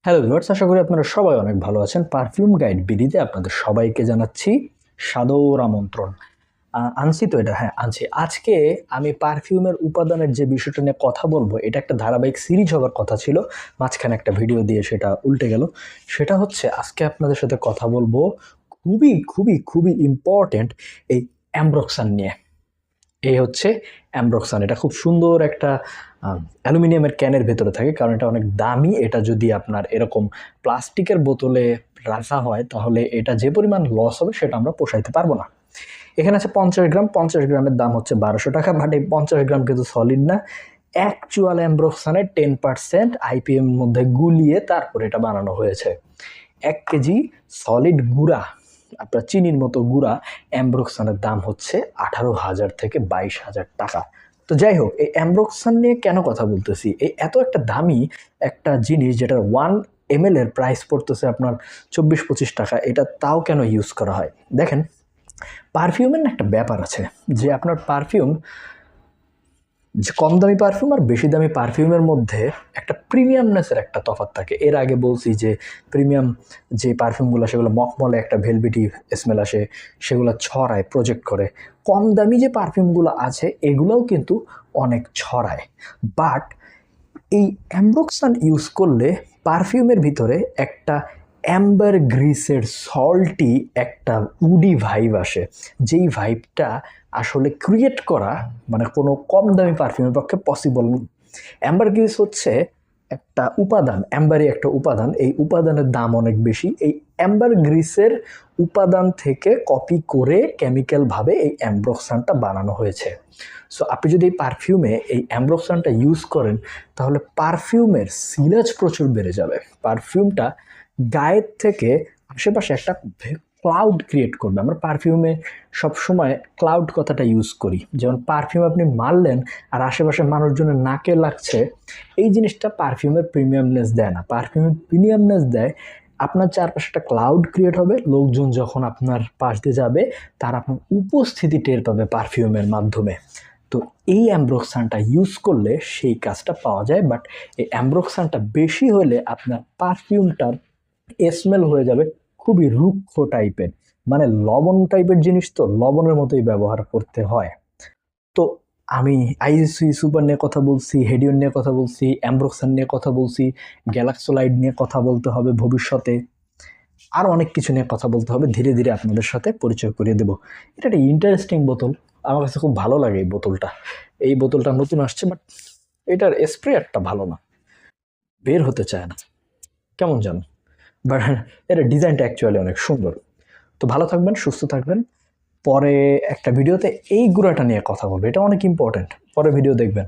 Hello viewers, আশা করি আপনারা সবাই অনেক ভালো আছেন। পারফিউম গাইড বিডিতে আপনাদের সবাইকে জানাচ্ছি সাদর আমন্ত্রণ। আনছি তো এটা, হ্যাঁ আনছি। আজকে আমি পারফিউমের উপাদানের যে বিষয়টা নিয়ে কথা বলবো, এটা একটা ধারাবাহিক সিরিজ হওয়ার কথা ছিল, মাঝখানে একটা ভিডিও দিয়ে সেটা উল্টে গেল। সেটা হচ্ছে আজকে আপনাদের সাথে কথা বলবো খুবই খুবই খুবই ইম্পর্টেন্ট এই অ্যামব্রক্সান নিয়ে। এই হচ্ছে অ্যামব্রক্সান। এটা খুব সুন্দর একটা অ্যালুমিনিয়ামের ক্যানের ভেতরে থাকে, কারণ এটা অনেক দামি। এটা যদি আপনার এরকম প্লাস্টিকের বোতলে রাখা হয় তাহলে এটা যে পরিমাণ লস হবে সেটা আমরা পোষাইতে পারবো না। এখানে আছে 50 গ্রাম। 50 গ্রামের দাম হচ্ছে 1200 টাকা। বাট এই 50 গ্রাম কিন্তু সলিড না, অ্যাকচুয়াল অ্যামব্রক্সানের 10% আইপিএম মধ্যে গুলিয়ে তারপর এটা বানানো হয়েছে। 1 কেজি সলিড গুঁড়া, আপনার চিনির মতো গুঁড়া অ্যামব্রক্সানের দাম হচ্ছে 18,000 থেকে 22,000 টাকা। তো যাই হোক, এই অ্যামব্রক্সান নিয়ে কেন কথা বলতেছি, এই এত একটা দামি একটা জিনিস যেটার 1 ml এর প্রাইস পড়তেছে আপনার 24-25 টাকা, এটা তাও কেন ইউজ করা হয়? দেখেন, পারফিউমের না একটা ব্যাপার আছে যে আপনার পারফিউম, যে কম দামি পারফিউম আর বেশি দামি পারফিউমের মধ্যে একটা প্রিমিয়ামনেসের একটা তফাৎ থাকে। এর আগে বলছি যে প্রিমিয়াম যে পারফিউমগুলো সেগুলো মখমলে একটা ভেলভেটি স্মেল আসে, সেগুলো ছড়ায়, প্রজেক্ট করে। কম দামি যে পারফিউমগুলো আছে এগুলোও কিন্তু অনেক ছড়ায়। বাট এই অ্যামব্রক্সান ইউজ করলে পারফিউমের ভিতরে একটা অ্যাম্বার গ্রিসের সল্টি একটা উডি ভাইব আসে, যেই ভাইবটা আসলে ক্রিয়েট করা মানে কোনো কম দামি পারফিউমের পক্ষে পসিবল না। অ্যাম্বার গ্রিস হচ্ছে একটা উপাদান, অ্যাম্বারই একটা উপাদান। এই উপাদানের দাম অনেক বেশি। এই অ্যাম্বার গ্রিসের উপাদান থেকে কপি করে কেমিক্যালভাবে এই অ্যামব্রক্সানটা বানানো হয়েছে। সো আপনি যদি এই পারফিউমে এই অ্যামব্রক্সানটা ইউজ করেন তাহলে পারফিউমের সিলাজ প্রচুর বেড়ে যাবে। পারফিউমটা গায়ের থেকে আশেপাশে একটা ক্লাউড ক্রিয়েট করবে। আমরা পারফিউমে সবসময় ক্লাউড কথাটা ইউজ করি, যেমন পারফিউম আপনি মারলেন আর আশেপাশে মানুষজনের নাকে লাগছে, এই জিনিসটা পারফিউমের প্রিমিয়ামনেস দেয় না। পারফিউমের প্রিমিয়ামনেস দেয় আপনার চারপাশে একটা ক্লাউড ক্রিয়েট হবে, লোকজন যখন আপনার পাশ দিয়ে যাবে তারা আপনার উপস্থিতি টের পাবে পারফিউমের মাধ্যমে। তো এই অ্যামব্রক্সানটা ইউজ করলে সেই কাজটা পাওয়া যায়। বাট এই অ্যামব্রক্সানটা বেশি হলে আপনার পারফিউমটার স্মেল হয়ে যাবে খুবই রুক্ষ টাইপের, মানে লবণ টাইপের জিনিস, তো লবণের মতোই ব্যবহার করতে হয়। তো আমি আইএসসি সুপার নিয়ে কথা বলছি, হেডিয়ন নিয়ে কথা বলছি, অ্যামব্রক্সান নিয়ে কথা বলছি, গ্যালাক্সোলাইড নিয়ে কথা বলতে হবে ভবিষ্যতে, আরও অনেক কিছু নিয়ে কথা বলতে হবে। ধীরে ধীরে আপনাদের সাথে পরিচয় করিয়ে দেবো। এটা একটা ইন্টারেস্টিং বোতল, আমার কাছে খুব ভালো লাগে এই বোতলটা। এই বোতলটা নতুন আসছে, বাট এটার স্প্রেয়ারটা ভালো না, বের হতে চায় না, কেমন জানো। বাট এর ডিজাইনটা অ্যাকচুয়ালি অনেক সুন্দর। তো ভালো থাকবেন, সুস্থ থাকবেন। পরে একটা ভিডিওতে এই গুঁড়াটা নিয়ে কথা বলবো, এটা অনেক ইম্পর্ট্যান্ট, পরে ভিডিও দেখবেন।